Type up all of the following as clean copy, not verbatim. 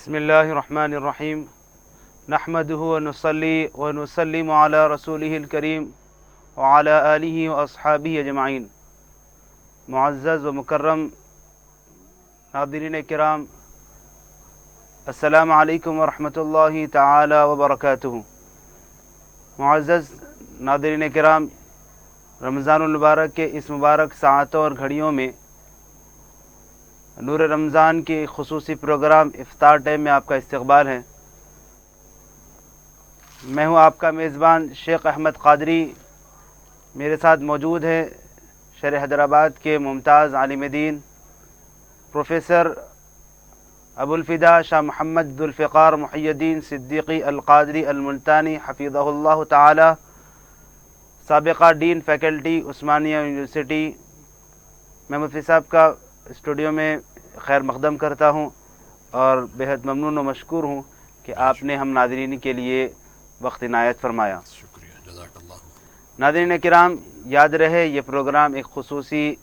بسم اللہ الرحمن الرحیم نحمدہ ونصلی ونسلم علی رسولہ الکریم وعلی آلہ واصحابہ اجمعین۔ معزز و مکرم ناظرین کرام، السلام علیکم ورحمۃ اللہ تعالی وبرکاتہ۔ معزز ناظرین کرام، رمضان المبارک کے اس مبارک ساعتوں اور گھڑیوں میں نور رمضان کے خصوصی پروگرام افطار ٹائم میں آپ کا استقبال ہے۔ میں ہوں آپ کا میزبان شیخ احمد قادری۔ میرے ساتھ موجود ہیں شہر حیدرآباد کے ممتاز عالم دین پروفیسر ابو الفدا شاہ محمد ذوالفقار محی الدین صدیقی القادری الملتانی حفظہ اللہ تعالی، سابقہ ڈین فیکلٹی عثمانیہ یونیورسٹی۔ میں مفتی صاحب کا اسٹوڈیو میں خیر مقدم کرتا ہوں اور بہت ممنون و مشکور ہوں کہ آپ نے ہم ناظرین کے لیے وقت عنایت فرمایا۔ شکریہ، جزاک اللہ۔ ناظرین کرام، یاد رہے یہ پروگرام ایک خصوصی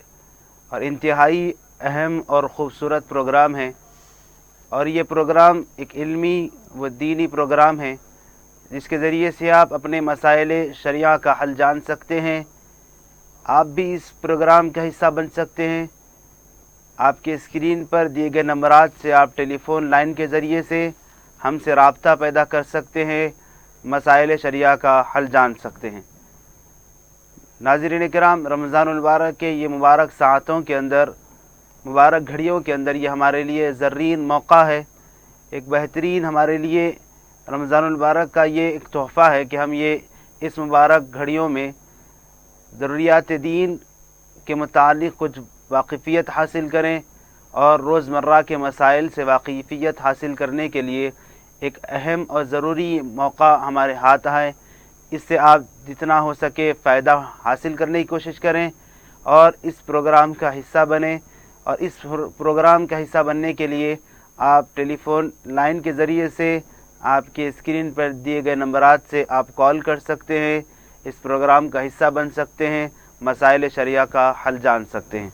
اور انتہائی اہم اور خوبصورت پروگرام ہے، اور یہ پروگرام ایک علمی و دینی پروگرام ہے جس کے ذریعے سے آپ اپنے مسائل شرعیہ کا حل جان سکتے ہیں۔ آپ بھی اس پروگرام کا حصہ بن سکتے ہیں۔ آپ کے اسکرین پر دیے گئے نمبرات سے آپ ٹیلی فون لائن کے ذریعے سے ہم سے رابطہ پیدا کر سکتے ہیں، مسائل شرعیہ کا حل جان سکتے ہیں۔ ناظرین کرام، رمضان المبارک کے یہ مبارک ساعتوں کے اندر، مبارک گھڑیوں کے اندر یہ ہمارے لیے زرین موقع ہے، ایک بہترین ہمارے لیے رمضان المبارک کا یہ ایک تحفہ ہے کہ ہم یہ اس مبارک گھڑیوں میں ضروریات دین کے متعلق کچھ واقفیت حاصل کریں اور روزمرہ کے مسائل سے واقفیت حاصل کرنے کے لیے ایک اہم اور ضروری موقع ہمارے ہاتھ آئے۔ اس سے آپ جتنا ہو سکے فائدہ حاصل کرنے کی کوشش کریں اور اس پروگرام کا حصہ بنیں، اور اس پروگرام کا حصہ بننے کے لیے آپ ٹیلی فون لائن کے ذریعے سے آپ کے اسکرین پر دیے گئے نمبرات سے آپ کال کر سکتے ہیں، اس پروگرام کا حصہ بن سکتے ہیں، مسائل شرعیہ کا حل جان سکتے ہیں۔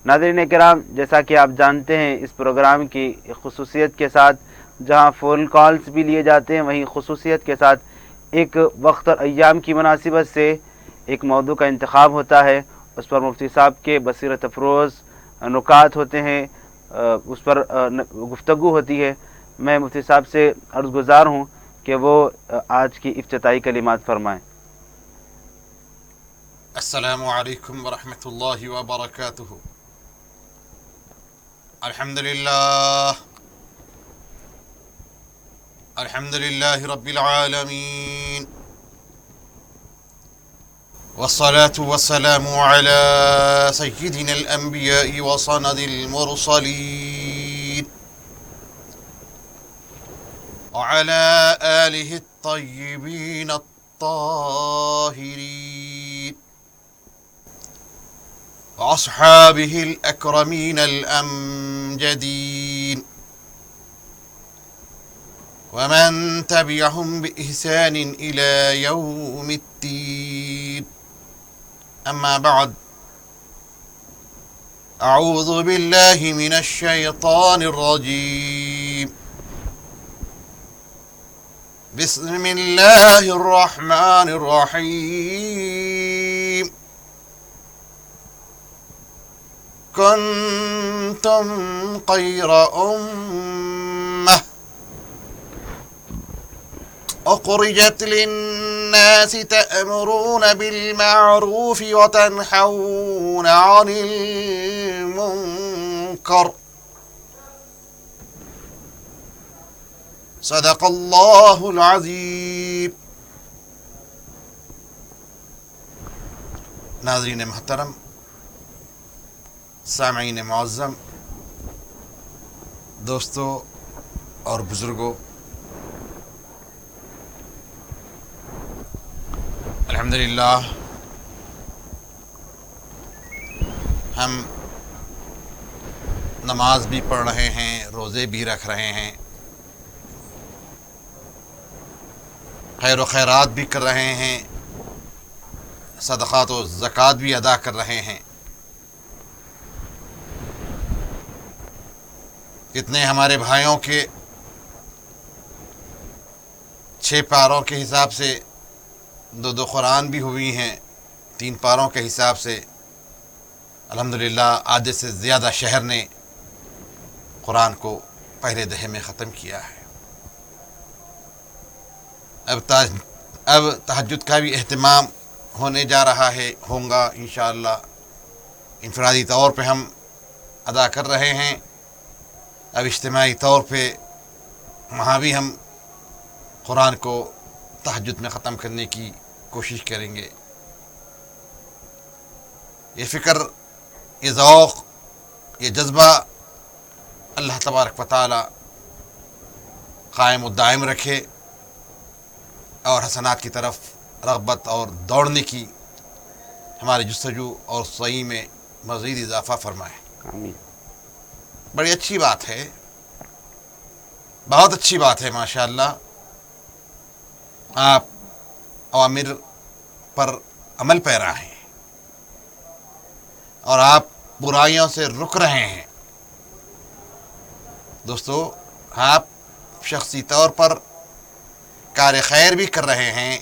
ناظرین کرام، جیسا کہ آپ جانتے ہیں اس پروگرام کی خصوصیت کے ساتھ جہاں فون کالز بھی لیے جاتے ہیں، وہیں خصوصیت کے ساتھ ایک وقت اور ایام کی مناسبت سے ایک موضوع کا انتخاب ہوتا ہے، اس پر مفتی صاحب کے بصیرت افروز نکات ہوتے ہیں، اس پر گفتگو ہوتی ہے۔ میں مفتی صاحب سے عرض گزار ہوں کہ وہ آج کی افتتاحی کلمات فرمائیں۔ السلام علیکم ورحمۃ اللہ وبرکاتہ۔ الحمد للہ رب العالمین، والصلاة والسلام على سيدنا الأنبياء وصند المرسلين وعلى آله الطيبين الطاهرين وأصحابه الأكرمين الأمجدين ومن تبعهم بإحسان إلى يوم الدين، أما بعد، أعوذ بالله من الشيطان الرجيم، بسم الله الرحمن الرحيم، كنتم خير أمة أخرجت للناس تأمرون بالمعروف وتنحون عن المنكر، صدق اللہ العظیم۔ ناظرین محترم، سامعین معظم، دوستوں اور بزرگوں، الحمدللہ ہم نماز بھی پڑھ رہے ہیں، روزے بھی رکھ رہے ہیں، خیر و خیرات بھی کر رہے ہیں، صدقات و زکوٰۃ بھی ادا کر رہے ہیں۔ کتنے ہمارے بھائیوں کے 6 پاروں کے حساب سے 2 قرآن بھی ہوئی ہیں، 3 پاروں کے حساب سے الحمدللہ آدھے سے زیادہ شہر نے قرآن کو پہلے دہے میں ختم کیا ہے۔ اب تہجد کا بھی اہتمام ہونے جا رہا ہے، ہوگا انشاءاللہ، انفرادی طور پہ ہم ادا کر رہے ہیں، اب اجتماعی طور پہ وہاں بھی ہم قرآن کو تہجد میں ختم کرنے کی کوشش کریں گے۔ یہ فکر، یہ ذوق، یہ جذبہ اللہ تبارک و تعالی قائم و دائم رکھے اور حسنات کی طرف رغبت اور دوڑنے کی ہمارے جستجو اور سعی میں مزید اضافہ فرمائے۔ آمین۔ بڑی اچھی بات ہے، بہت اچھی بات ہے، ماشاءاللہ آپ اوامر پر عمل پیرا ہیں اور آپ برائیوں سے رک رہے ہیں۔ دوستو، آپ شخصی طور پر کار خیر بھی کر رہے ہیں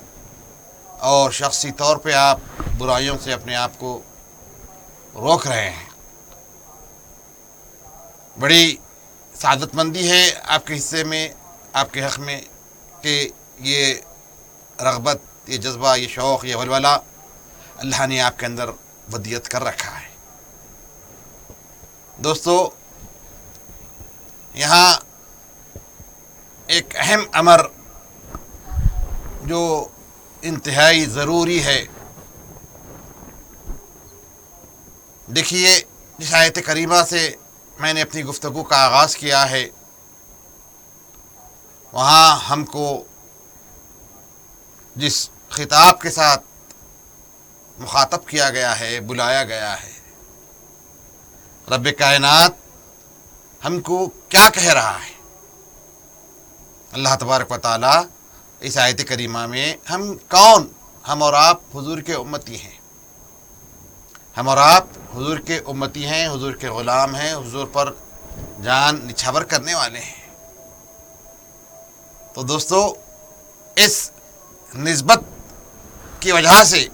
اور شخصی طور پہ آپ برائیوں سے اپنے آپ کو روک رہے ہیں۔ بڑی سعادت مندی ہے آپ کے حصے میں، آپ کے حق میں، کہ یہ رغبت، یہ جذبہ، یہ شوق، یہ ولولہ اللہ نے آپ کے اندر ودیت کر رکھا ہے۔ دوستو، یہاں ایک اہم امر جو انتہائی ضروری ہے، دیکھیے جس آیت کریمہ سے میں نے اپنی گفتگو کا آغاز کیا ہے، وہاں ہم کو جس خطاب کے ساتھ مخاطب کیا گیا ہے، بلایا گیا ہے، رب کائنات ہم کو کیا کہہ رہا ہے؟ اللہ تبارک و تعالی اس آیت کریمہ میں ہم کون؟ ہم اور آپ حضور کے امتی ہیں، ہم اور آپ حضور کے امتی ہیں، حضور کے غلام ہیں، حضور پر جان نچھاور کرنے والے ہیں۔ تو دوستو، اس نسبت کی وجہ سے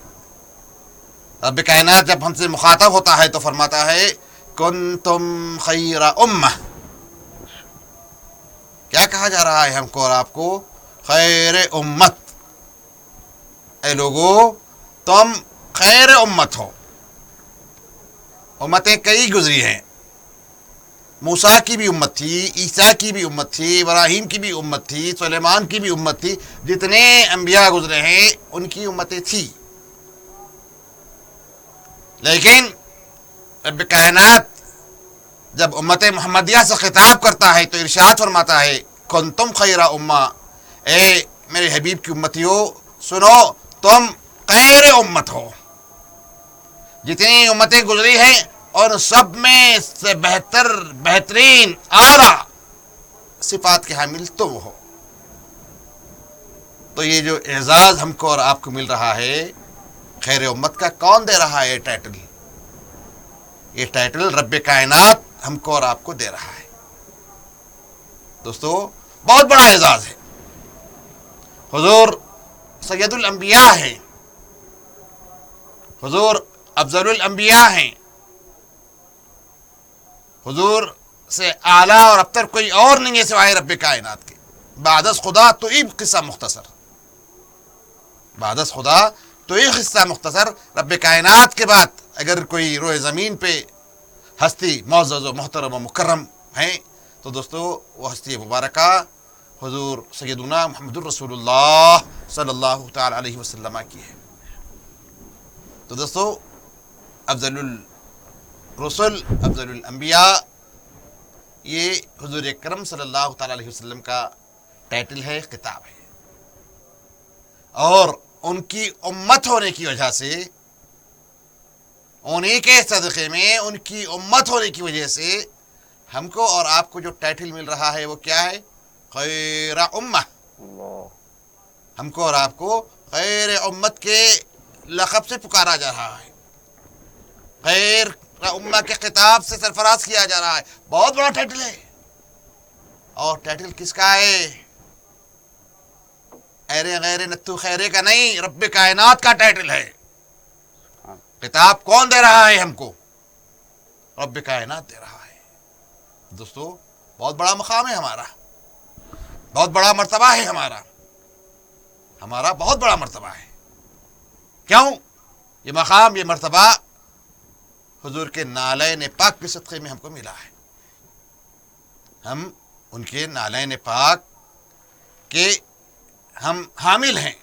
رب کائنات جب ہم سے مخاطب ہوتا ہے تو فرماتا ہے کنتم خیر امہ۔ کیا کہا جا رہا ہے ہم کو اور آپ کو؟ خیر امت۔ اے لوگو، تم خیر امت ہو۔ امتیں کئی گزری ہیں، موسیٰ کی بھی امت تھی، عیسیٰ کی بھی امت تھی، ابراہیم کی بھی امت تھی، سلیمان کی بھی امت تھی، جتنے انبیاء گزرے ہیں ان کی امتیں تھی، لیکن رب کائنات جب امت محمدیہ سے خطاب کرتا ہے تو ارشاد فرماتا ہے کنتم خیر امہ، اے میرے حبیب کی امتیو سنو، تم خیر امت ہو۔ جتنی امتیں گزری ہیں اور سب میں سے بہترین اعلیٰ صفات کے حامل تم ہو۔ تو یہ جو اعزاز ہم کو اور آپ کو مل رہا ہے خیر امت کا، کون دے رہا ہے یہ ٹائٹل؟ یہ ٹائٹل رب کائنات ہم کو اور آپ کو دے رہا ہے۔ دوستو، بہت بڑا اعزاز ہے۔ حضور سید الانبیاء ہیں، حضور افضل الانبیاء ہیں، حضور سے اعلیٰ اور ابتر کوئی اور نہیں ہے سوائے رب کائنات کے۔ بعد از خدا تو ایک قصہ مختصر، بعد از خدا تو ایک قصہ مختصر، رب کائنات کے بعد اگر کوئی روئے زمین پہ ہستی معزز و محترم و مکرم ہیں تو دوستو وہ ہستی مبارکہ حضور سیدنا محمد الرسول اللہ صلی اللہ تعالی علیہ وسلم کی ہے۔ تو دوستو، افضل الرسل، افضل الانبیاء، یہ حضور اکرم صلی اللہ تعالی علیہ وسلم کا ٹائٹل ہے، خطاب ہے، اور ان کی امت ہونے کی وجہ سے، انہی کے صدقے میں، ان کی امت ہونے کی وجہ سے ہم کو اور آپ کو جو ٹائٹل مل رہا ہے وہ کیا ہے؟ خیر امہ۔ ہم کو اور آپ کو خیر امت کے لقب سے پکارا جا رہا ہے، خیر امہ کے خطاب سے سرفراز کیا جا رہا ہے۔ بہت بڑا ٹائٹل ہے، اور ٹائٹل کس کا ہے؟ ارے غیر نتو خیرے کا نہیں، رب کائنات کا ٹائٹل ہے. خطاب کون دے رہا ہے ہم کو؟ رب کائنات دے رہا ہے. دوستو بہت بڑا مقام ہے ہمارا، بہت بڑا مرتبہ ہے ہمارا بہت بڑا مرتبہ ہے. کیوں؟ یہ مقام، یہ مرتبہ حضور کے نالین پاک کے صدقے میں ہم کو ملا ہے. ہم ان کے نالین پاک کے ہم حامل ہیں،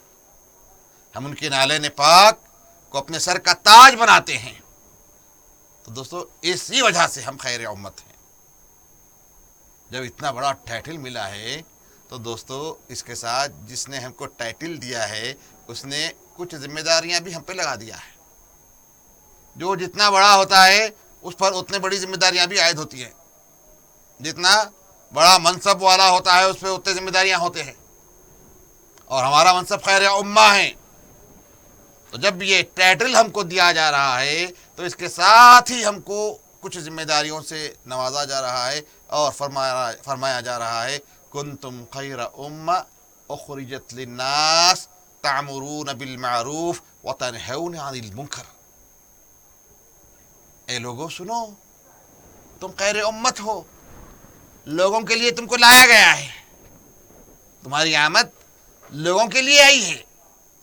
ہم ان کے نالین پاک کو اپنے سر کا تاج بناتے ہیں. تو دوستو اسی وجہ سے ہم خیر امت ہیں. جب اتنا بڑا ٹائٹل ملا ہے تو دوستو اس کے ساتھ جس نے ہم کو ٹائٹل دیا ہے اس نے کچھ ذمہ داریاں بھی ہم پہ لگا دیا ہے. جو جتنا بڑا ہوتا ہے اس پر اتنے بڑی ذمہ داریاں بھی عائد ہوتی ہیں. جتنا بڑا منصب والا ہوتا ہے اس پہ اتنے ذمہ داریاں ہوتے ہیں. اور ہمارا منصب خیر امہ ہے. تو جب یہ ٹائٹل ہم کو دیا جا رہا ہے تو اس کے ساتھ ہی ہم کو کچھ ذمہ داریوں سے نوازا جا رہا ہے اور فرمایا جا رہا ہے کنتم خیر امہ اخرجت للناس تعمرون بالمعروف وتنہون عن المنکر. اے لوگوں سنو، تم خیر امت ہو، لوگوں کے لیے تم کو لایا گیا ہے. تمہاری آمد لوگوں کے لیے آئی ہے،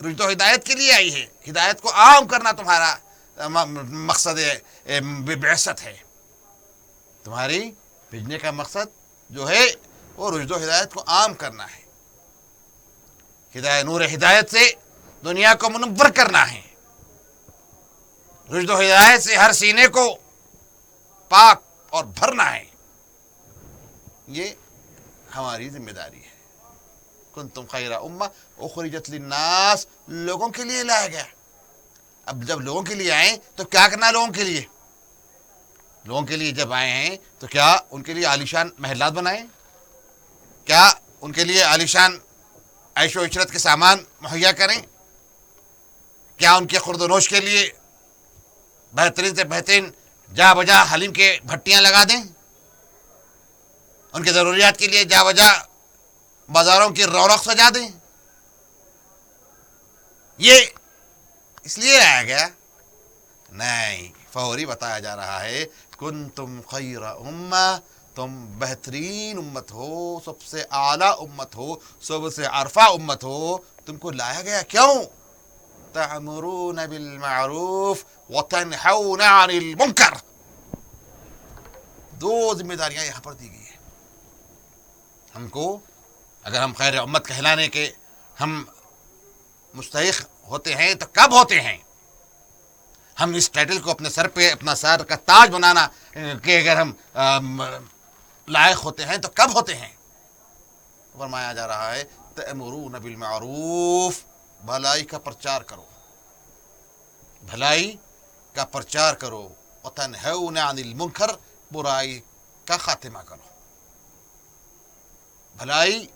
رشد و ہدایت کے لیے آئی ہے. ہدایت کو عام کرنا تمہارا مقصد بعثت ہے. تمہاری بھیجنے کا مقصد جو ہے وہ رشد و ہدایت کو عام کرنا ہے. نور ہدایت سے دنیا کو منور کرنا ہے. رشد و ہدایت سے ہر سینے کو پاک اور بھرنا ہے. یہ ہماری ذمہ داری ہے. کنتم خیر امہ اخرجت للناس، لوگوں کے لیے لایا گیا. اب جب لوگوں کے لیے آئیں تو کیا کرنا؟ لوگوں کے لیے جب آئے ہیں تو کیا ان کے لیے عالیشان محلات بنائیں؟ کیا ان کے لیے عالیشان عیش و عشرت کے سامان مہیا کریں؟ کیا ان کے خورد و نوش کے لیے بہترین سے بہترین جا بجا حلیم کے بھٹیاں لگا دیں؟ ان کے ضروریات کے لیے جا بجا بازاروں کی رونق سجا دیں؟ یہ اس لیے آیا گیا؟ نہیں، فوری بتایا جا رہا ہے کنتم خیر امہ، تم بہترین امت ہو، سب سے اعلیٰ امت ہو، سب سے عرفہ امت ہو. تم کو لایا گیا کیوں؟ تعمرون بالمعروف وتنہون عن المنکر. دو ذمہ داریاں یہاں پر دی گئی ہیں ہم کو. اگر ہم خیر امت کہلانے کے ہم مستحق ہوتے ہیں تو کب ہوتے ہیں؟ ہم اس ٹائٹل کو اپنے سر پہ اپنا سر کا تاج بنانا کہ اگر ہم لائق ہوتے ہیں تو کب ہوتے ہیں؟ فرمایا جا رہا ہے تأمرون بالمعروف، بھلائی کا پرچار کرو، بھلائی کا پرچار کرو. وتنہون عن المنکر، برائی کا خاتمہ کرو. بھلائی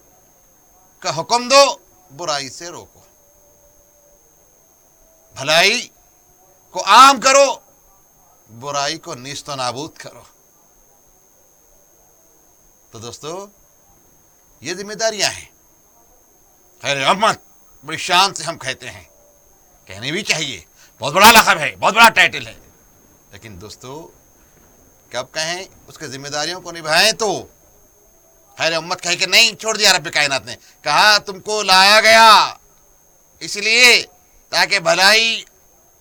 کا حکم دو، برائی سے روکو. بھلائی کو عام کرو، برائی کو نیست و نابود کرو. تو دوستو یہ ذمہ داریاں ہیں. خیر امت بڑی شان سے ہم کہتے ہیں، کہنے بھی چاہیے، بہت بڑا لقب ہے، بہت بڑا ٹائٹل ہے. لیکن دوستو کب کہیں اس کے ذمہ داریوں کو نبھائیں تو خیر امت کہہ کے نہیں چھوڑ دیا. رب کائنات نے کہا تم کو لایا گیا اس لیے تاکہ بھلائی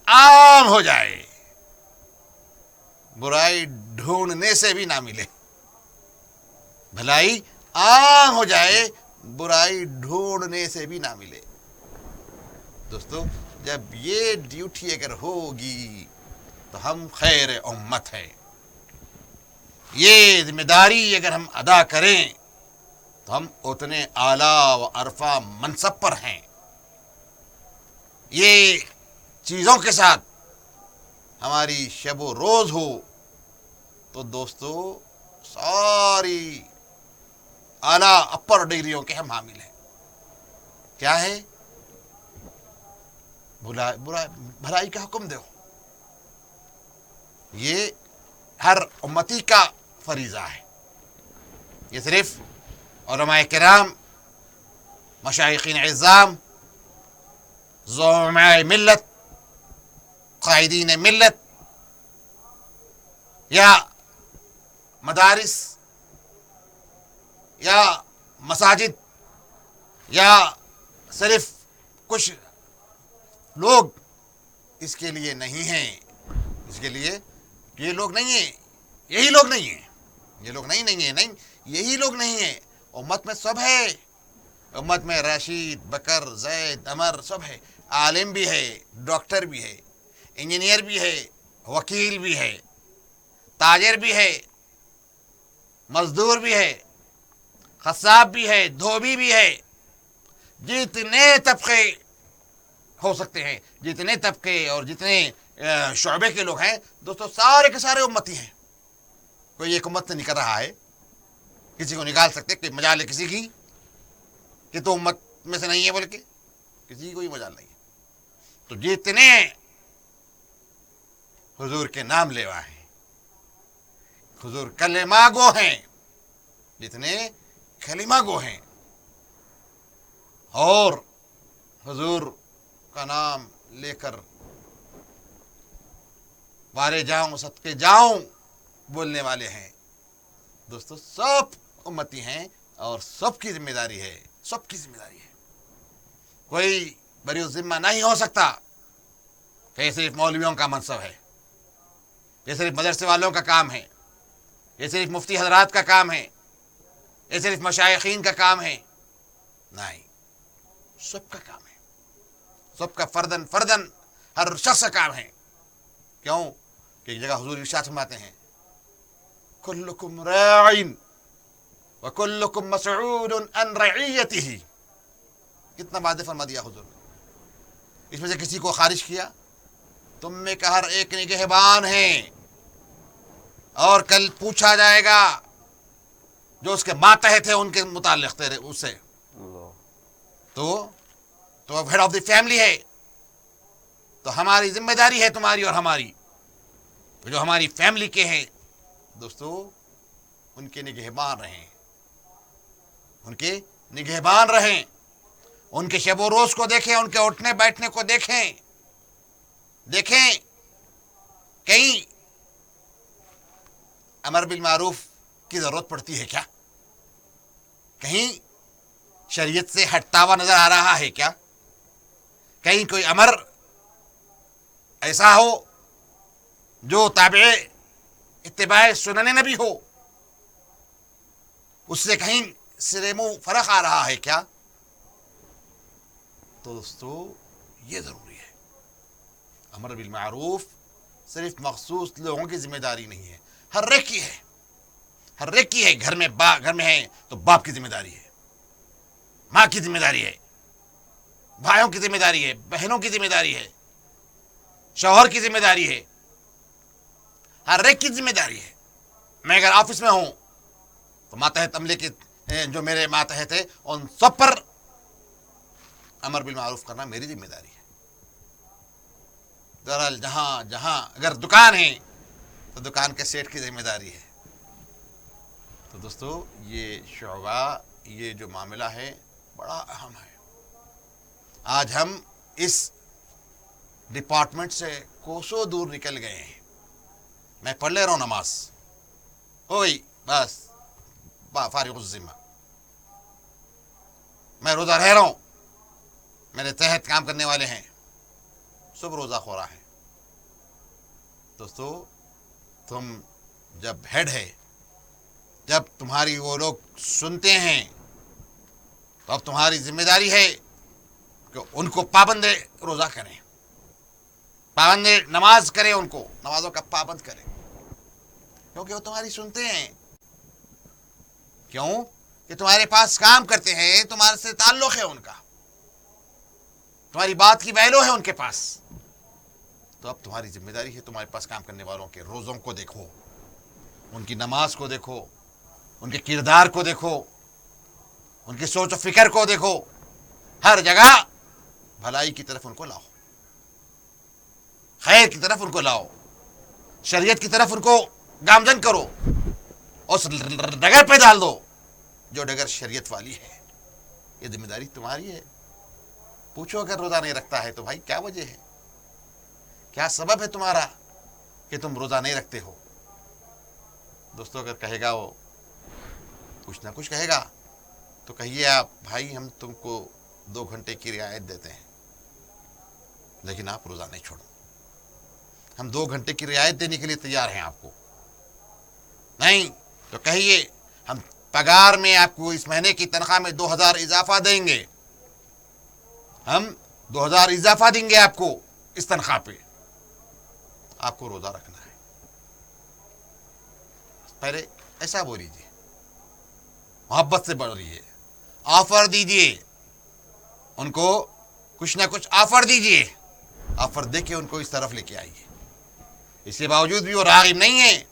عام ہو جائے، برائی ڈھونڈنے سے بھی نہ ملے. بھلائی عام ہو جائے، برائی ڈھونڈنے سے بھی نہ ملے. دوستو جب یہ ڈیوٹی اگر ہوگی تو ہم خیر امت ہیں. یہ ذمہ داری اگر ہم ادا کریں تو ہم اتنے اعلیٰ و عرفہ منصب پر ہیں. یہ چیزوں کے ساتھ ہماری شب و روز ہو تو دوستو ساری اعلیٰ اپر ڈگریوں کے ہم حامل ہیں. کیا ہے؟ بھلائی کا حکم دو. یہ ہر امتی کا فریضہ ہے. یہ صرف علماء کرام مشائخین عظام، زعماء ملت، قائدین ملت، یا مدارس یا مساجد، یا صرف کچھ لوگ اس کے لیے نہیں ہیں. اس کے لیے یہ لوگ نہیں ہیں، یہی لوگ نہیں ہیں، یہ لوگ نہیں ہیں، نہیں یہی لوگ نہیں ہیں. امت میں سب ہے، امت میں راشد، بکر، زید، عمر سب ہے. عالم بھی ہے، ڈاکٹر بھی ہے، انجینئر بھی ہے، وکیل بھی ہے، تاجر بھی ہے، مزدور بھی ہے، قصاب بھی ہے، دھوبی بھی ہے. جتنے طبقے ہو سکتے ہیں، جتنے طبقے اور جتنے شعبے کے لوگ ہیں دوستو، سارے کے سارے امتی ہیں. کوئی ایک امت سے نکل رہا ہے، کسی کو نکال سکتے کہ مجال ہے کسی کی کہ تو امت میں سے نہیں ہے، بول کے کسی کی کوئی مجال نہیں ہے. تو جتنے حضور کے نام لیوا ہیں، حضور کلمہ گو ہیں، جتنے کلمہ گو ہیں اور حضور کا نام لے کر وارے جاؤں صدقے جاؤں بولنے والے ہیں دوستو، سب امتی ہیں اور سب کی ذمہ داری ہے، سب کی ذمہ داری ہے. کوئی بری الذمہ نہیں ہو سکتا کہ یہ صرف مولویوں کا منصب ہے، یہ صرف مدرسے والوں کا کام ہے، یہ صرف مفتی حضرات کا کام ہے، یہ صرف مشائخین کا کام ہے. نہیں، سب کا کام ہے، سب کا فردن فردن ہر شخص کا کام ہے. کیوں کہ ایک جگہ حضور ارشاد فرماتے ہیں کلکم راع وکلکم مسعود عن رعیتہ. کتنا واضح فرما دیا حضور نے. اس میں سے کسی کو خارج کیا، تم میں کا ہر ایک نگہبان ہے، اور کل پوچھا جائے گا جو اس کے ماتحت ہیں ان کے متعلق تیرے اس سے. تو ہیڈ آف دی فیملی ہے، تو ہماری ذمہ داری ہے تمہاری اور ہماری، جو ہماری فیملی کے ہیں دوستو، ان کے نگہبان رہیں، ان کے نگہبان رہیں، ان کے شب و روز کو دیکھیں، ان کے اٹھنے بیٹھنے کو دیکھیں کہیں امر بالمعروف کی ضرورت پڑتی ہے کیا؟ کہیں شریعت سے ہٹتا ہوا نظر آ رہا ہے کیا؟ کہیں کوئی امر ایسا ہو جو تابع اتباع سنن نبی ہو، اس سے کہیں سرے منہ فرق آ رہا ہے کیا؟ تو دوستو یہ ضروری ہے. امر بالمعروف صرف مخصوص لوگوں کی ذمہ داری نہیں ہے، ہر ایک کی ہے، ہر ایک کی ہے. گھر میں ہے تو باپ کی ذمہ داری ہے، ماں کی ذمہ داری ہے، بھائیوں کی ذمہ داری ہے، بہنوں کی ذمہ داری ہے، شوہر کی ذمہ داری ہے، ہر ایک کی ذمہ داری ہے. میں اگر آفس میں ہوں تو ماتحت عملے کے جو میرے ماتحت ہے ان سب پر امر بالمعروف کرنا میری ذمہ داری ہے. دراصل جہاں اگر دکان ہے تو دکان کے سیٹ کی ذمہ داری ہے. تو دوستو یہ شعبہ، یہ جو معاملہ ہے بڑا اہم ہے. آج ہم اس ڈپارٹمنٹ سے کوسوں دور نکل گئے ہیں. میں پڑھ لے رہا ہوں نماز، ہوئی بس فارغ الذمہ، میں روزہ رہ رہا ہوں، میرے تحت کام کرنے والے ہیں سب روزہ خورا ہیں. دوستو تم جب ہیڈ ہے، جب تمہاری وہ لوگ سنتے ہیں تو اب تمہاری ذمہ داری ہے کہ ان کو پابند روزہ کریں، پابند نماز کریں، ان کو نمازوں کا پابند کریں، کیونکہ وہ تمہاری سنتے ہیں. کیوں کہ تمہارے پاس کام کرتے ہیں، تمہارے سے تعلق ہے ان کا، تمہاری بات کی ویلو ہے ان کے پاس. تو اب تمہاری ذمہ داری ہے تمہارے پاس کام کرنے والوں کے روزوں کو دیکھو، ان کی نماز کو دیکھو، ان کے کردار کو دیکھو، ان کی سوچ و فکر کو دیکھو، ہر جگہ بھلائی کی طرف ان کو لاؤ، خیر کی طرف ان کو لاؤ، شریعت کی طرف ان کو گامزن کرو، اس ڈگر پہ ڈال دو جو ڈگر شریعت والی ہے. یہ ذمہ داری تمہاری ہے. پوچھو اگر روزہ نہیں رکھتا ہے تو بھائی کیا وجہ ہے, کیا سبب ہے تمہارا کہ تم روزہ نہیں رکھتے ہو. دوستو اگر کہے گا وہ کچھ نہ کچھ کہے گا تو کہیے آپ بھائی ہم تم کو 2 گھنٹے کی رعایت دیتے ہیں لیکن آپ روزہ نہیں چھوڑو. ہم 2 گھنٹے کی رعایت دینے کے لیے تیار ہیں آپ کو. نہیں تو کہیے ہم پگار میں آپ کو اس مہینے کی تنخواہ میں 2000 اضافہ دیں گے, ہم 2000 اضافہ دیں گے آپ کو اس تنخواہ پہ, آپ کو روزہ رکھنا ہے. پہلے ایسا بول لیجیے, محبت سے بڑھ رہی ہے, آفر دیجیے ان کو, کچھ نہ کچھ آفر دیجیے, آفر دے کے ان کو اس طرف لے کے آئیے. اس کے باوجود بھی وہ راغب نہیں ہے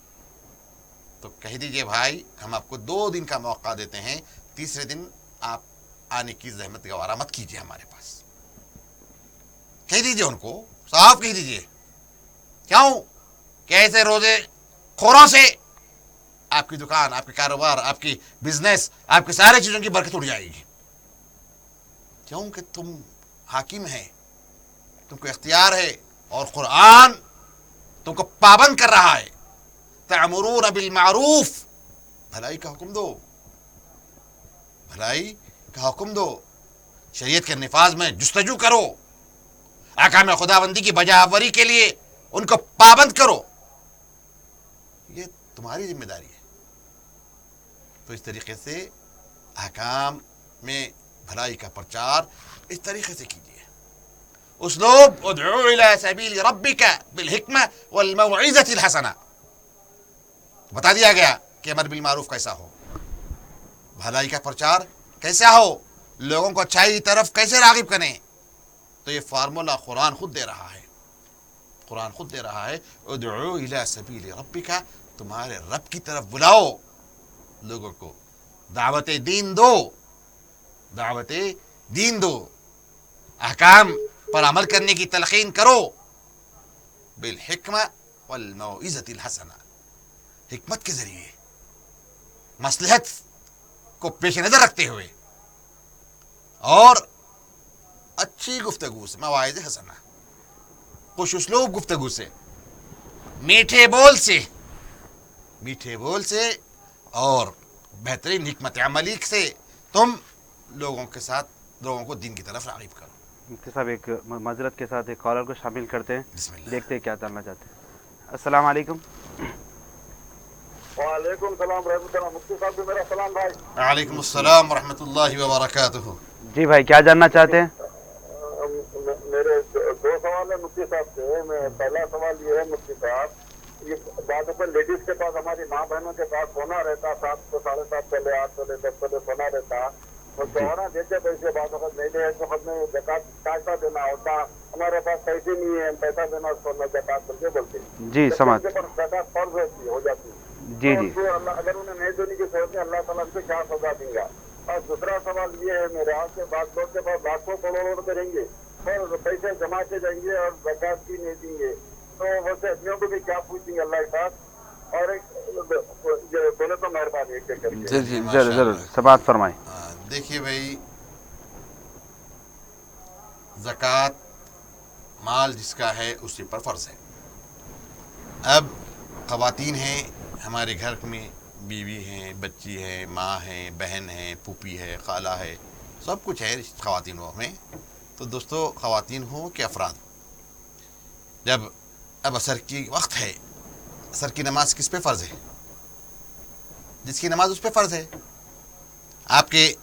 تو کہہ دیجیے بھائی ہم آپ کو 2 دن کا موقع دیتے ہیں, تیسرے دن آپ آنے کی زحمت گوارا مت کیجیے ہمارے پاس. کہہ دیجیے ان کو, صاف کہہ دیجیے. کیوں کہ ایسے روزے خوروں سے آپ کی دکان, آپ کے کاروبار, آپ کی بزنس, آپ کی سارے چیزوں کی برکت اڑ جائے گی. کیونکہ تم حاکم ہیں, تم کو اختیار ہے اور قرآن تم کو پابند کر رہا ہے. تأمرون بالمعروف, بھلائی کا حکم دو, بھلائی کا حکم دو, شریعت کے نفاذ میں جستجو کرو, احکام خداوندی کی بجا آوری کے لیے ان کو پابند کرو. یہ تمہاری ذمہ داری ہے. تو اس طریقے سے احکام میں بھلائی کا پرچار اس طریقے سے کیجیے. اسلوب ادعو الى سبیل ربک بالحکمہ والموعظۃ الحسنہ. بتا دیا گیا کہ امر بالمعروف کیسا ہو, بھلائی کا پرچار کیسا ہو, لوگوں کو اچھائی کی طرف کیسے راغب کریں. تو یہ فارمولہ قرآن خود دے رہا ہے, قرآن خود دے رہا ہے. ادعو الی سبیل ربک, تمہارے رب کی طرف بلاؤ لوگوں کو, دعوت دین دو, دعوت دین دو, احکام پر عمل کرنے کی تلقین کرو. بالحکمہ والموعظۃ الحسنہ, حکمت کے ذریعے, مصلحت کو پیش نظر رکھتے ہوئے اور اچھی گفتگو سے, مواعظ حسنہ, خوش اسلوب گفتگو سے, میٹھے بول سے, میٹھے بول سے اور بہترین حکمت عملی سے تم لوگوں کے ساتھ, لوگوں کو دین کی طرف راغب کرو. مفتی صاحب ایک معذرت کے ساتھ ایک کالر کو شامل کرتے ہیں, بسم اللہ. دیکھتے ہیں کیا کرنا چاہتے ہیں. السلام علیکم. وعلیکم السلام رحمۃ اللہ. مفتی صاحب میرا سلام بھائی. وعلیکم السلام ورحمۃ اللہ وبرکاتہ. جی بھائی کیا جاننا چاہتے ہیں؟ میرے 2 سوال ہیں مفتی صاحب سے. میں پہلا سوال یہ ہے مفتی صاحب, یہ بعض اوقات لیڈیز کے پاس, ہماری ماں بہنوں کے پاس سونا رہتا, 7 سے 7.5 تولے, 8 تولے, 10 تولے سونا رہتا, اور شوہر دیتے پیسے, بعض وقت نہیں دے, اس وقت میں زکات کیسا دینا ہوتا, ہمارے پاس پیسے نہیں ہیں, پیسہ دینا سونا زکات بول کے بولتے ہیں. جی سمجھ. زکات فرض ہو جاتی ہے. جی جی. اگر انہیں نہیں دینے کی صورت میں اللہ تعالیٰ ان سے کیا سزا دیں گا. اور دوسرا سوال یہ ہے میرے آپ کے بعض لوگ کے پاس لاکھوں کروڑوں روپے رہیں گے اور پیسے جمع کے جائیں گے اور زکات بھی نہیں دیں گے, تو ویسے اپنیوں کو بھی کیا پوچھیں گے اللہ کے پاس. اور ایک بولے تو مہربانی ایک کر کے. جی ضرور ضرور سماعت فرمائیں. دیکھیے بھائی, زکوٰۃ مال جس کا ہے اسی پر فرض ہے. اب خواتین ہیں ہمارے گھر میں, بیوی ہیں, بچی ہیں, ماں ہیں, بہن ہیں, پھوپھی ہے, خالہ ہے, سب کچھ ہے خواتینوں میں. تو دوستو خواتین ہوں کہ افراد, جب اب عصر کی وقت ہے, عصر کی نماز کس پہ فرض ہے؟ جس کی نماز اس پہ فرض ہے. آپ کے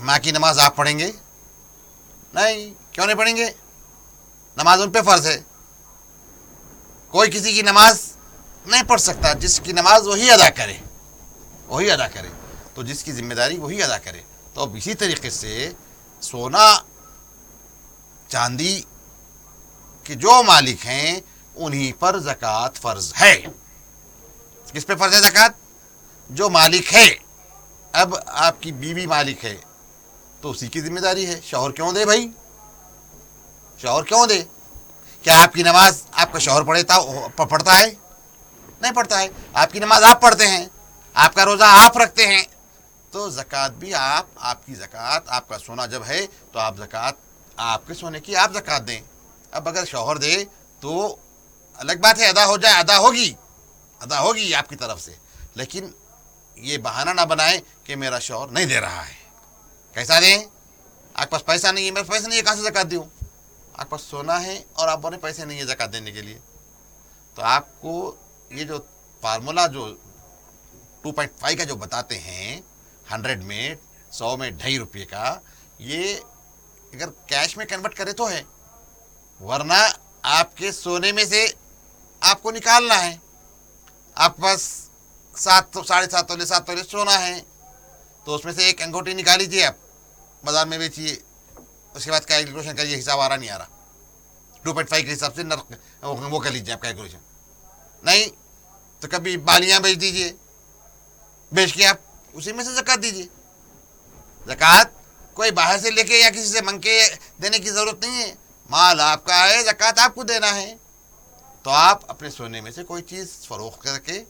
ماں کی نماز آپ پڑھیں گے؟ نہیں, کیوں نہیں پڑھیں گے؟ نماز ان پہ فرض ہے. کوئی کسی کی نماز نہیں پڑھ سکتا, جس کی نماز وہی ادا کرے, وہی ادا کرے. تو جس کی ذمہ داری وہی ادا کرے. تو اب اسی طریقے سے سونا چاندی کے جو مالک ہیں انہی پر زکوٰۃ فرض ہے. کس پہ فرض ہے زکوٰۃ؟ جو مالک ہے. اب آپ کی بیوی مالک ہے تو اسی کی ذمہ داری ہے. شوہر کیوں دے بھائی؟ شوہر کیوں دے؟ کیا آپ کی نماز آپ کا شوہر پڑھتا ہے؟ نہیں پڑھتا ہے. آپ کی نماز آپ پڑھتے ہیں, آپ کا روزہ آپ رکھتے ہیں, تو تو زکوٰۃ بھی آپ کی زکوٰۃ، آپ کا سونا جب ہے تو آپ زکوٰۃ، آپ کے سونے کی آپ زکوٰۃ دیں. اب اگر شوہر دے تو الگ بات ہے، ادا ہو جائے، ادا ہوگی آپ کی طرف سے، لیکن یہ بہانہ نہ بنائیں کہ میرا شوہر نہیں دے رہا ہے. کیسا دیں؟ آپ کے پاس پیسہ نہیں ہے، میرے پیسے نہیں ہے، کہاں سے زکوٰۃ دوں؟ آپ کے پاس سونا ہے اور آپ بولے پیسے نہیں ہے زکوٰۃ دینے کے لیے. تو آپ کو یہ جو فارمولا جو 2.5 کا جو بتاتے ہیں، 100 میں 100 میں 2.5 روپے کا، یہ اگر کیش میں کنورٹ کرے تو ہے، ورنہ آپ کے سونے میں سے آپ کو نکالنا ہے. آپ کے پاس 7.5 تولے 7 تولے سونا ہے تو اس میں سے ایک انگوٹھی نکال لیجیے، آپ بازار میں بیچیے، اس کے بعد کیلکولیشن کریے، حساب آ رہا نہیں آ رہا، 2.5 کے حساب سے وہ کر لیجیے آپ کیلکولیشن. نہیں تو کبھی بالیاں بیچ دیجیے، بیچ کے آپ اسی میں سے زکوٰۃ دیجیے. زکوٰۃ کوئی باہر سے لے کے یا کسی سے منگ کے دینے کی ضرورت نہیں ہے، مال آپ کا ہے، زکوٰۃ آپ کو دینا ہے. تو آپ اپنے سونے میں سے کوئی چیز فروخت کر کے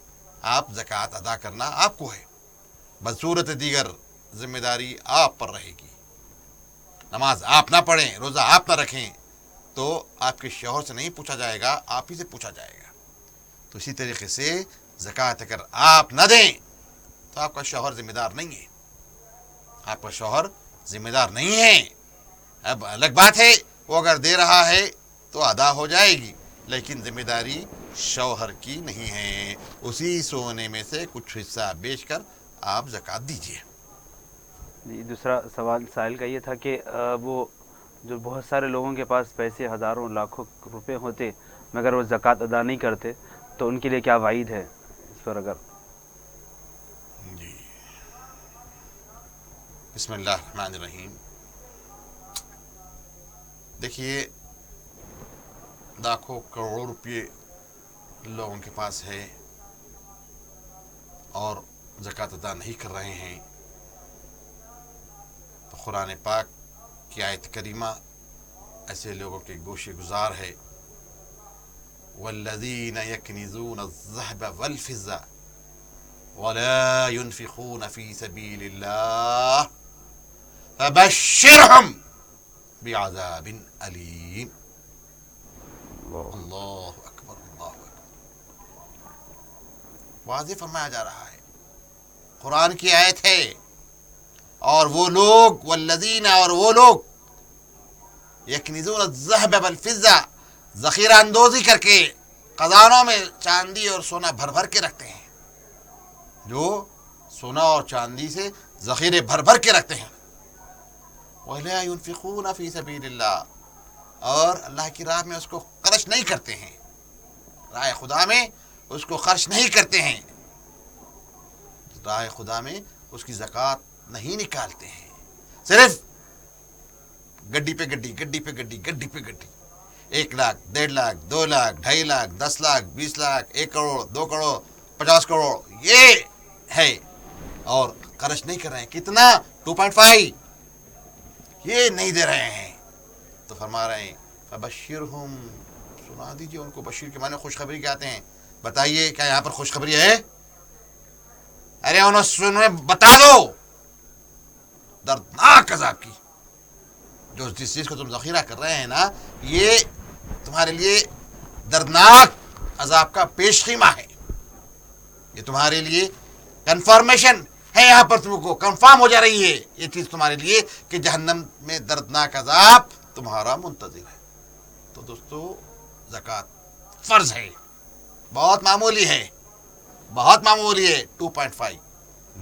آپ زکوٰۃ ادا کرنا آپ کو ہے. بصورت دیگر ذمہ داری آپ پر رہے گی. نماز آپ نہ پڑھیں، روزہ آپ نہ رکھیں تو آپ کے شوہر سے نہیں پوچھا جائے گا، آپ ہی سے پوچھا جائے گا. تو اسی طریقے سے زکوٰۃ اگر آپ نہ دیں تو آپ کا شوہر ذمہ دار نہیں ہے، آپ کا شوہر ذمہ دار نہیں ہے. اب الگ بات ہے وہ اگر دے رہا ہے تو ادا ہو جائے گی، لیکن ذمہ داری شوہر کی نہیں ہے. اسی سونے میں سے کچھ حصہ بیچ کر آپ زکوٰۃ دیجیے. جی دوسرا سوال سائل کا یہ تھا کہ وہ جو بہت سارے لوگوں کے پاس پیسے ہزاروں لاکھوں روپے ہوتے مگر وہ زکوٰۃ ادا نہیں کرتے تو ان کے لیے کیا وعید ہے اس پر؟ اگر جی بسم اللہ الرحمن الرحیم. دیکھیے لاکھوں کروڑوں روپے لوگوں کے پاس ہے اور زکوٰۃ ادا نہیں کر رہے ہیں، تو قرآن پاک کی آیت کریمہ ایسے لوگوں کے گوشے گزار ہے. والذین یکنزون الذهب والفضة ولا ينفقون في سبيل الله فبشرهم بعذاب علیم. اللہ اکبر، اللہ اکبر. واضح فرمایا جا رہا ہے، قرآن کی آیت ہے. اور وہ لوگ والذین، اور وہ لوگ یکنزون الذهب والفضة، ذخیرہ اندوزی کر کے خزانوں میں چاندی اور سونا بھر بھر کے رکھتے ہیں، جو سونا اور چاندی سے ذخیرے بھر بھر کے رکھتے ہیں. وَلَا يُنْفِقُونَ فِي سَبِيلِ اللَّهِ، اور اللہ کی راہ میں اس کو خرچ نہیں کرتے ہیں، راہ خدا میں اس کو خرچ نہیں کرتے ہیں، راہ خدا میں اس کی زکوٰۃ نہیں نکالتے ہیں. صرف گڈی پہ گڈی، گڈی پہ گڈی، گڈی پہ گڈی، 1 لاکھ، 1.5 لاکھ، 2 لاکھ، 2.5 لاکھ، 10 لاکھ، 20 لاکھ، 1 کروڑ، 2 کروڑ، 50 کروڑ، یہ ہے. اور خرچ نہیں کر رہے ہیں. کتنا؟ 2.5. یہ نہیں دے رہے ہیں. تو فرما رہے ہیں فبشرہم، سنا دیجیے ان کو. بشیر کے معنی خوشخبری کے آتے ہیں. بتائیے کیا یہاں پر خوشخبری ہے؟ ارے انہیں بتا دو دردناک عذاب کی. جو جس چیز کو تم ذخیرہ کر رہے ہیں نا، یہ تمہارے لیے دردناک عذاب کا پیش خیمہ ہے. یہ تمہارے لیے کنفرمیشن ہے، یہاں پر تم کو کنفرم ہو جا رہی ہے یہ چیز تمہارے لیے کہ جہنم میں دردناک عذاب تمہارا منتظر ہے. تو دوستو زکوٰۃ فرض ہے، بہت معمولی ہے، بہت معمولی ہے. 2.5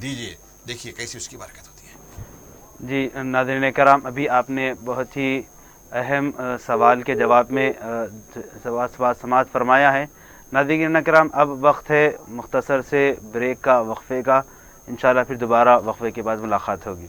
دیجیے، دیکھیے کیسی اس کی برکت ہوتی ہے. جی ناظرین کرام، ابھی آپ نے بہت ہی اہم سوال کے جواب میں سماعت فرمایا ہے. ناظرین کرام، اب وقت ہے مختصر سے بریک کا، وقفے کا. انشاءاللہ پھر دوبارہ وقفے کے بعد ملاقات ہوگی.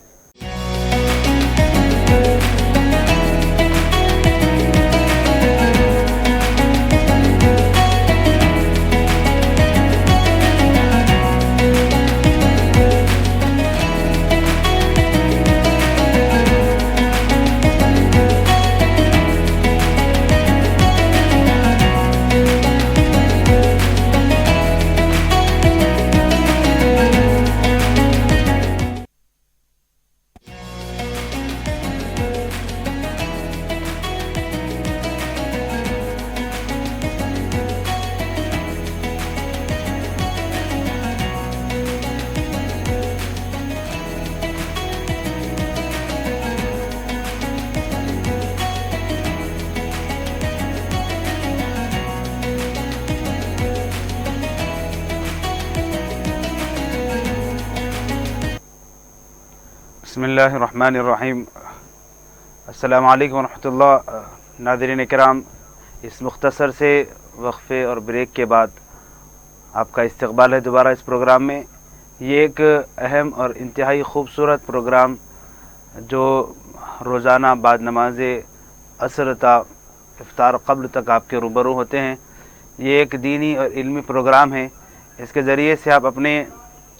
بسم اللہ الرحمن الرحیم. السلام علیکم ورحمۃ اللہ. ناظرین کرام، اس مختصر سے وقفے اور بریک کے بعد آپ کا استقبال ہے دوبارہ اس پروگرام میں. یہ ایک اہم اور انتہائی خوبصورت پروگرام جو روزانہ بعد نماز عصر تا افطار قبل تک آپ کے روبرو ہوتے ہیں. یہ ایک دینی اور علمی پروگرام ہے. اس کے ذریعے سے آپ اپنے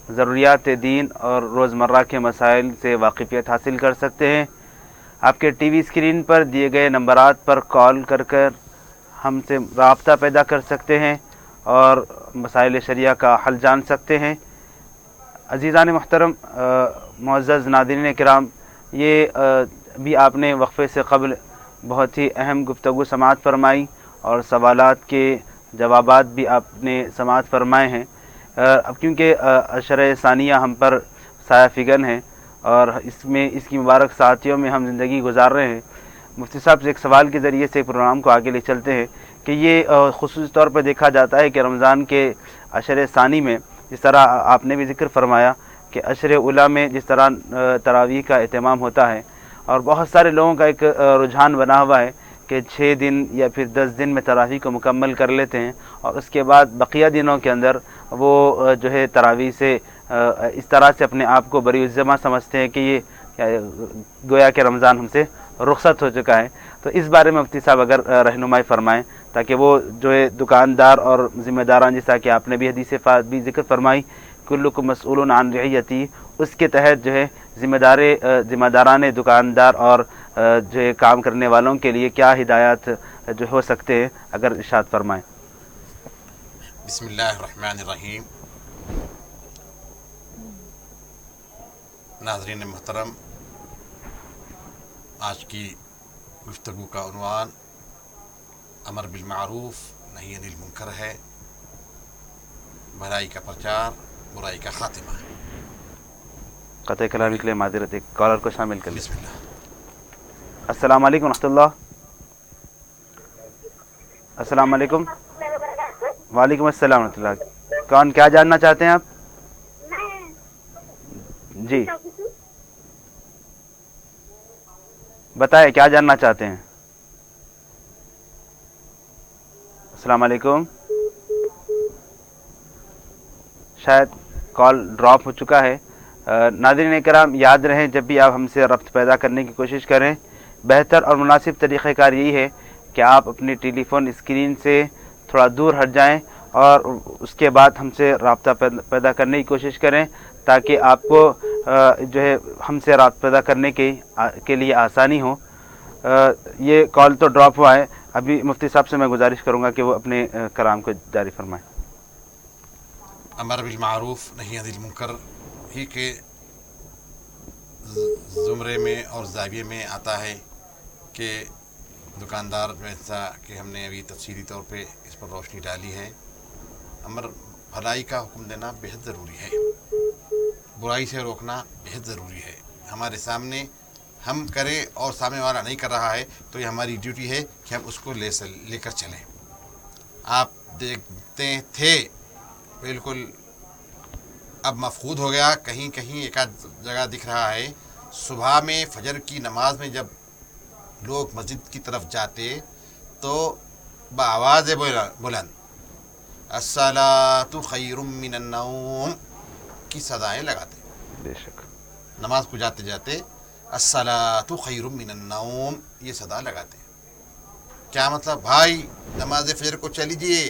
ضروریات دین اور روزمرہ کے مسائل سے واقفیت حاصل کر سکتے ہیں. آپ کے ٹی وی اسکرین پر دیے گئے نمبرات پر کال کر کر ہم سے رابطہ پیدا کر سکتے ہیں اور مسائل شرعیہ کا حل جان سکتے ہیں. عزیزان محترم، معزز ناظرین کرام، یہ بھی آپ نے وقفے سے قبل بہت ہی اہم گفتگو سماعت فرمائی اور سوالات کے جوابات بھی آپ نے سماعت فرمائے ہیں. اب کیونکہ عشرہ ثانیہ ہم پر سایہ فگن ہے اور اس کی مبارک ساتھیوں میں ہم زندگی گزار رہے ہیں، مفتی صاحب سے ایک سوال کے ذریعے سے پروگرام کو آگے لے چلتے ہیں کہ یہ خصوصی طور پر دیکھا جاتا ہے کہ رمضان کے عشرہ ثانی میں جس طرح آپ نے بھی ذکر فرمایا کہ عشر اولیٰ میں جس طرح تراویح کا اہتمام ہوتا ہے اور بہت سارے لوگوں کا ایک رجحان بنا ہوا ہے کہ 6 دن یا پھر 10 دن میں تراویح کو مکمل کر لیتے ہیں اور اس کے بعد بقیہ دنوں کے اندر وہ جو ہے تراویح سے اس طرح سے اپنے آپ کو بری الذمہ سمجھتے ہیں کہ یہ گویا کہ رمضان ہم سے رخصت ہو چکا ہے. تو اس بارے میں مفتی صاحب اگر رہنمائی فرمائیں تاکہ وہ جو ہے دکاندار اور ذمہ داران، جیسا کہ آپ نے بھی حدیث پاک بھی ذکر فرمائی کلکم مسئول عن رعیتی، اس کے تحت جو ہے ذمہ داران دکاندار اور جو ہے کام کرنے والوں کے لیے کیا ہدایات جو ہو سکتے ہیں اگر ارشاد فرمائیں. بسم اللہ الرحمن الرحیم. ناظرین محترم، آج کی گفتگو کا عنوان امر بالمعروف نہی عن المنکر ہے. بھلائی کا پرچار، برائی کا خاتمہ. قطع کلامی کے لیے معذرت، ایک کالر کو شامل کر لیں. بسم اللہ. السلام علیکم ورحمۃ اللہ. السلام علیکم. وعلیکم السلام ورحمۃ اللہ. کون کیا جاننا چاہتے ہیں آپ؟ جی بتائیں کیا جاننا چاہتے ہیں. السلام علیکم. شاید کال ڈراپ ہو چکا ہے. ناظرین کرام، یاد رہیں جب بھی آپ ہم سے ربط پیدا کرنے کی کوشش کریں، بہتر اور مناسب طریقہ کار یہی ہے کہ آپ اپنی ٹیلی فون اسکرین سے تھوڑا دور ہٹ جائیں اور اس کے بعد ہم سے رابطہ پیدا کرنے کی کوشش کریں تاکہ آپ کو جو ہے ہم سے رابطہ پیدا کرنے کے لیے آسانی ہو. یہ کال تو ڈراپ ہوا ہے. ابھی مفتی صاحب سے میں گزارش کروں گا کہ وہ اپنے کلام کو جاری فرمائیں. امر بالمعروف نہی عن المنکر ہی کے زمرے میں اور زاویے میں آتا ہے کہ دکاندار جیسا کہ ہم نے ابھی تفصیلی طور پہ اس پر روشنی ڈالی ہے، امر بھلائی کا حکم دینا بہت ضروری ہے، برائی سے روکنا بہت ضروری ہے. ہمارے سامنے ہم کریں اور سامنے والا نہیں کر رہا ہے تو یہ ہماری ڈیوٹی ہے کہ ہم اس کو لے کر چلیں. آپ دیکھتے تھے بالکل اب مفقود ہو گیا، کہیں کہیں ایک آدھ جگہ دکھ رہا ہے. صبح میں فجر کی نماز میں جب لوگ مسجد کی طرف جاتے تو بآواز بلند الصلاۃ خیر من النوم کی صدائیں لگاتے. بے شک نماز کو جاتے جاتے الصلاۃ خیر من النوم یہ صدا لگاتے. کیا مطلب؟ بھائی نماز فجر کو چل لیجیے،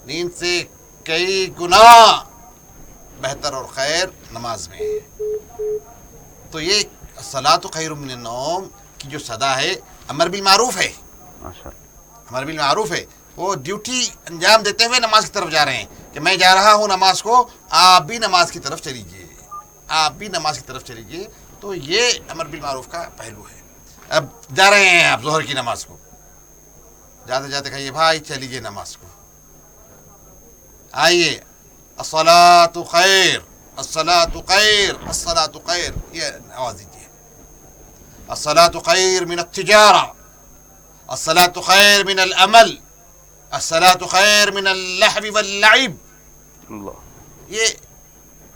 نیند سے کئی گنا بہتر اور خیر نماز میں ہے. تو یہ الصلاۃ خیر من النوم کی جو صدا ہے امر بالمعروف ہے. امر بالمعروف ہے. وہ ڈیوٹی انجام دیتے ہوئے نماز کی طرف جا رہے ہیں کہ میں جا رہا ہوں نماز کو، آپ بھی نماز کی طرف چلیجیے، آپ بھی نماز کی طرف چلیجیے. تو یہ امر بالمعروف کا پہلو ہے. اب جا رہے ہیں آپ ظہر کی نماز کو، جاتے جاتے کہیے بھائی چلیجیے نماز کو، آئیے الصلاۃ خیر الصلاۃ خیر الصلاۃ خیر، یہ آواز دیجیے. الصلاۃ خیر من التجارہ، الصلاۃ خیر من العمل، الصلاۃ خیر من اللہو واللعب. اللہ، یہ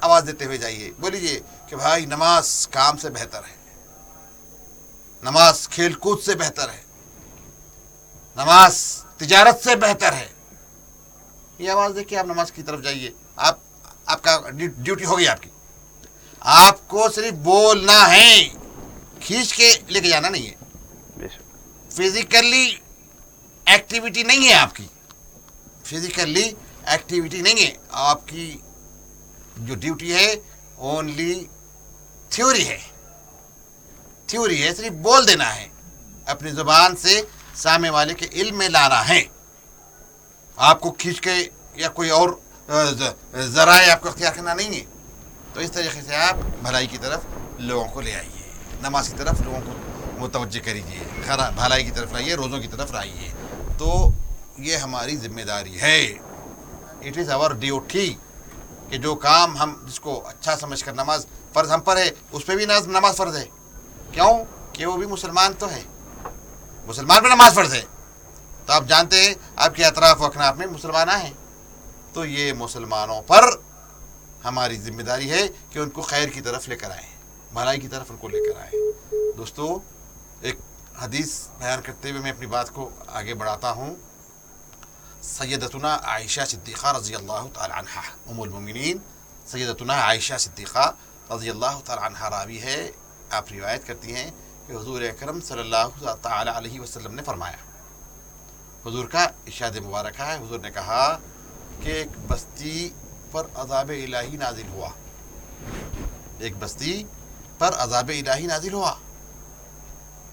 آواز دیتے ہوئے جائیے، بولیے کہ بھائی نماز کام سے بہتر ہے، نماز کھیل کود سے بہتر ہے، نماز تجارت سے بہتر ہے، یہ آواز دیکھیے آپ نماز کی طرف جائیے. آپ کا ڈیوٹی ہوگی آپ کی. آپ کو صرف بولنا ہے، کھینچ کے لے کے جانا نہیں ہے. بے شک. فزیکلی ایکٹیویٹی نہیں ہے آپ کی، فزیکلی ایکٹیویٹی نہیں ہے آپ کی. جو ڈیوٹی ہے اونلی تھیوری ہے، تھیوری ہے، صرف بول دینا ہے، اپنی زبان سے سامنے والے کے علم میں لانا ہے. آپ کو کھینچ کے یا کوئی اور ذرائع آپ کو اختیار کرنا نہیں ہے. تو اس طریقے سے آپ بھلائی کی طرف لوگوں کو لے آئیے، نماز کی طرف لوگوں کو متوجہ کریے، بھلائی کی طرف لائیے، روزوں کی طرف لائیے. تو یہ ہماری ذمہ داری ہے. اٹ از آور ڈیوٹی کہ جو کام ہم جس کو اچھا سمجھ کر نماز فرض ہم پر ہے اس پہ بھی نماز فرض ہے. کیوں کہ وہ بھی مسلمان تو ہے، مسلمان پہ نماز فرض ہے. تو آپ جانتے ہیں آپ کے اطراف و اکناف میں مسلمان ہیں، تو یہ مسلمانوں پر ہماری ذمہ داری ہے کہ ان کو خیر کی طرف لے کر آئیں، بھلائی کی طرف ان کو لے کر آئیں. دوستو ایک حدیث بیان کرتے ہوئے میں اپنی بات کو آگے بڑھاتا ہوں. سیدتنا عائشہ صدیقہ رضی اللہ تعالی عنہا، ام المومنین سیدتنا عائشہ صدیقہ رضی اللہ تعالی عنہا راوی ہے. آپ روایت کرتی ہیں کہ حضور اکرم صلی اللہ تعالی علیہ وسلم نے فرمایا، حضور کا ارشاد مبارکہ ہے، حضور نے کہا کہ ایک بستی پر عذاب الہی نازل ہوا، ایک بستی پر عذاب الہی نازل ہوا،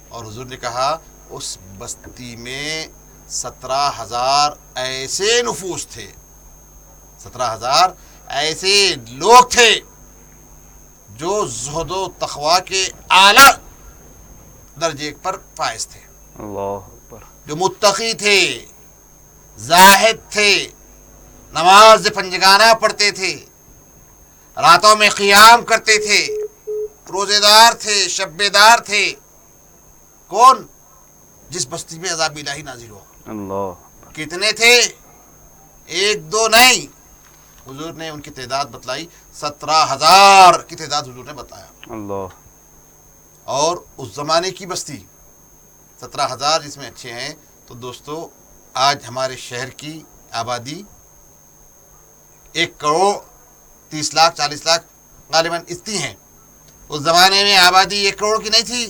اور حضور نے کہا اس بستی میں 17,000 ایسے نفوس تھے، 17,000 ایسے لوگ تھے جو زہد و تقوی کے اعلیٰ درجے پر فائز تھے، اللہ اکبر، جو متقی تھے، زاہد تھے، نماز پنجگانہ پڑھتے تھے، راتوں میں قیام کرتے تھے، روزے دار تھے، شب دار تھے. کون؟ جس بستی میں عذاب الہی نازل ہوا. اللہ. کتنے تھے؟ ایک دو نہیں، حضور نے ان کی تعداد بتلائی، 17,000 کی تعداد حضور نے بتایا. اللہ. اور اس زمانے کی بستی 17,000 جس میں اچھے ہیں. تو دوستو آج ہمارے شہر کی آبادی 1 کروڑ 30 لاکھ 40 لاکھ غالباً اتنی ہیں. اس زمانے میں آبادی 1 کروڑ کی نہیں تھی،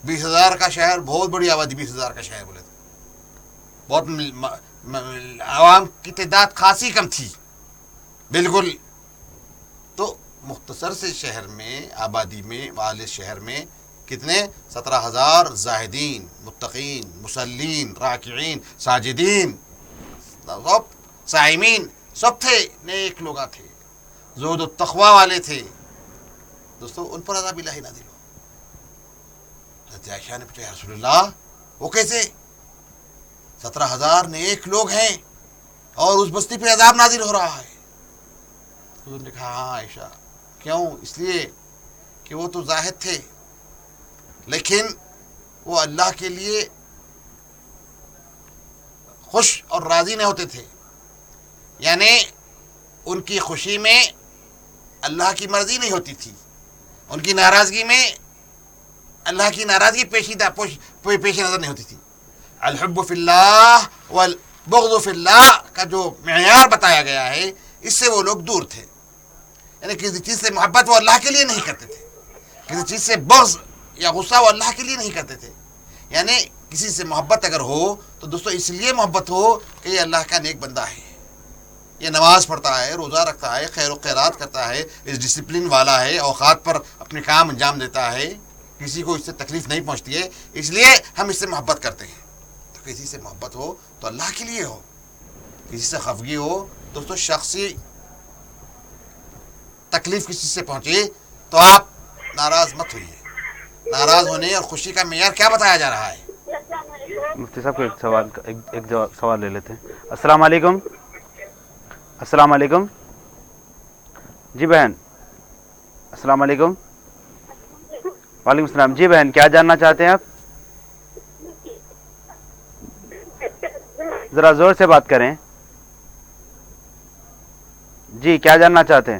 20,000 کا شہر، بہت بڑی آبادی، 20,000 کا شہر بولے تو بہت عوام کی تعداد خاصی کم تھی بالکل. تو مختصر سے شہر میں، آبادی میں، والے شہر میں کتنے؟ 17,000 زاہدین، متقین، مسلین، راکعین، ساجدین، سب صائمین، سب تھے، نیک لوگ تھے، زہد و تقوی والے تھے. دوستو ان پر عذاب الہی نازل ہوا. حضرت عائشہ نے پوچھا یا رسول اللہ وہ کیسے؟ 17,000 نیک لوگ ہیں اور اس بستی پہ عذاب نازل ہو رہا ہے. حضور نے کہا ہاں عائشہ، کیوں؟ اس لیے کہ وہ تو زاہد تھے لیکن وہ اللہ کے لیے خوش اور راضی نہیں ہوتے تھے، یعنی ان کی خوشی میں اللہ کی مرضی نہیں ہوتی تھی، ان کی ناراضگی میں اللہ کی ناراضگی پیش نظر نہیں ہوتی تھی. الحب فی اللہ والبغض فی اللہ کا جو معیار بتایا گیا ہے اس سے وہ لوگ دور تھے. یعنی کسی چیز سے محبت وہ اللہ کے لیے نہیں کرتے تھے، کسی چیز سے بغض یا غصہ وہ اللہ کے لیے نہیں کرتے تھے. یعنی کسی سے محبت اگر ہو تو دوستو اس لیے محبت ہو کہ یہ اللہ کا نیک بندہ ہے، یہ نماز پڑھتا ہے، روزہ رکھتا ہے، خیر و خیرات کرتا ہے، اس ڈسپلن والا ہے، اوقات پر اپنے کام انجام دیتا ہے، کسی کو اس سے تکلیف نہیں پہنچتی ہے، اس لیے ہم اس سے محبت کرتے ہیں. تو کسی سے محبت ہو تو اللہ کے لیے ہو، کسی سے خفگی ہو دوستو شخصی تکلیف کسی سے پہنچے تو آپ ناراض مت ہوئیے. ناراض ہونے اور خوشی کا معیار کیا بتایا جا رہا ہے؟ مفتی صاحب کو ایک سوال لے لیتے ہیں. السلام علیکم. السلام علیکم. جی بہن السلام علیکم. وعلیکم السلام. جی بہن کیا جاننا چاہتے ہیں آپ؟ ذرا زور سے بات کریں. جی کیا جاننا چاہتے ہیں؟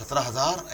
17,000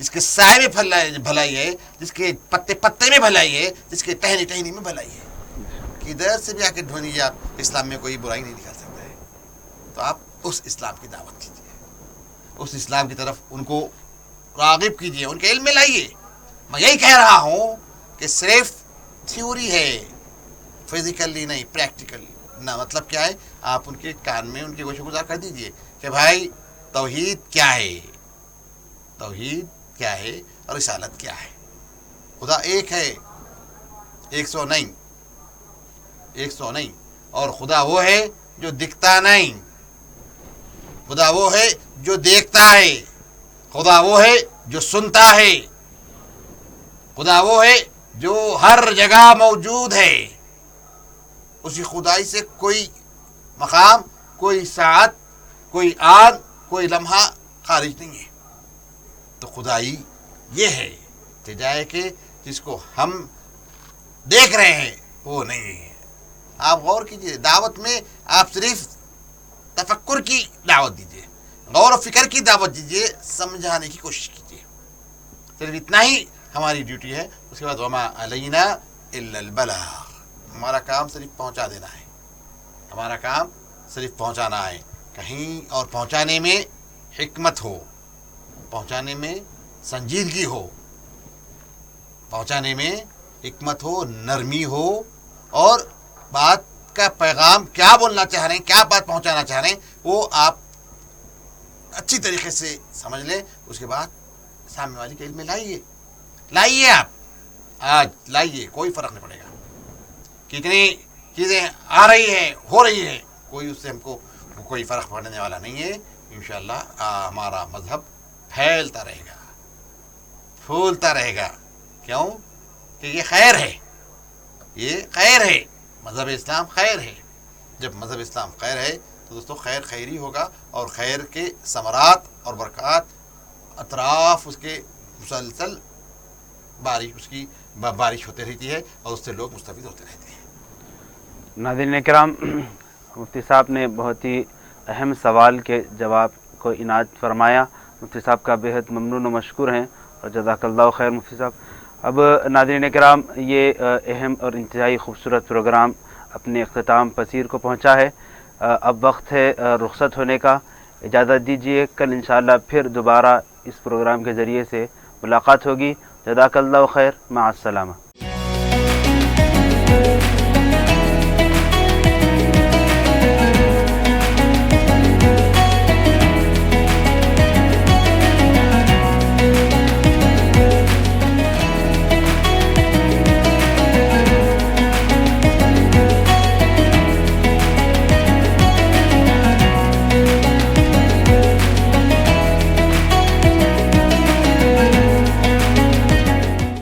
جس کے سائے میں بھلائی ہے، جس کے پتے پتے میں بھلائی ہے، جس کے ٹہنی ٹہنی میں بھلائی ہے. کدھر سے بھی آ کے ڈھونڈیے آپ، اسلام میں کوئی برائی نہیں نکال سکتا ہے. تو آپ اس اسلام کی دعوت کیجیے، اس اسلام کی طرف ان کو راغب کیجیے، ان کے علم میں لائیے. میں یہی کہہ رہا ہوں کہ صرف تھیوری ہے، فزیکلی نہیں، پریکٹیکلی نہ. مطلب کیا ہے، آپ ان کے کان میں ان کی گوشہ گزار کر دیجیے کہ بھائی توحید کیا ہے، توحید کیا ہے اور رسالت کیا ہے. خدا ایک ہے، 100 نہیں، 100 نہیں. اور خدا وہ ہے جو دکھتا نہیں، خدا وہ ہے جو دیکھتا ہے، خدا وہ ہے جو سنتا ہے، خدا وہ ہے جو ہر جگہ موجود ہے. اسی خدائی سے کوئی مقام، کوئی ساعت، کوئی آن، کوئی لمحہ خارج نہیں ہے. تو خدائی یہ ہے کہ جائے کہ جس کو ہم دیکھ رہے ہیں وہ نہیں ہے. آپ غور کیجئے، دعوت میں آپ صرف تفکر کی دعوت دیجئے، غور و فکر کی دعوت دیجئے، سمجھانے کی کوشش کیجئے. صرف اتنا ہی ہماری ڈیوٹی ہے. اس کے بعد وما علینا الا البلاغ، ہمارا کام صرف پہنچا دینا ہے، ہمارا کام صرف پہنچانا ہے. کہیں اور پہنچانے میں حکمت ہو، پہنچانے میں سنجیدگی ہو، پہنچانے میں حکمت ہو، نرمی ہو، اور بات کا پیغام کیا بولنا چاہ رہے ہیں، کیا بات پہنچانا چاہ رہے ہیں، وہ آپ اچھی طریقے سے سمجھ لیں. اس کے بعد سامنے والی کے علم میں لائیے آپ آج لائیے، کوئی فرق نہیں پڑے گا. کتنی چیزیں آ رہی ہیں، ہو رہی ہیں، کوئی اس سے ہم کو کوئی فرق پڑنے والا نہیں ہے. انشاءاللہ ہمارا مذہب پھیلتا رہے گا، پھولتا رہے گا. کیوں کہ یہ خیر ہے، یہ خیر ہے. مذہب اسلام خیر ہے. جب مذہب اسلام خیر ہے تو دوستو خیر خیری ہوگا، اور خیر کے ثمرات اور برکات اطراف اس کے مسلسل بارش ہوتے رہتی ہے، اور اس سے لوگ مستفید ہوتے رہتے ہیں. ناظرین کرام، مفتی صاحب نے بہت ہی اہم سوال کے جواب کو عنایت فرمایا. مفتی صاحب کا بےحد ممنون و مشکور ہیں، اور جزاک اللہ خیر مفتی صاحب. اب ناظرین کرام، یہ اہم اور انتہائی خوبصورت پروگرام اپنے اختتام پذیر کو پہنچا ہے. اب وقت ہے رخصت ہونے کا. اجازت دیجیے، کل انشاءاللہ پھر دوبارہ اس پروگرام کے ذریعے سے ملاقات ہوگی. جزاک اللہ خیر، مع السلامہ.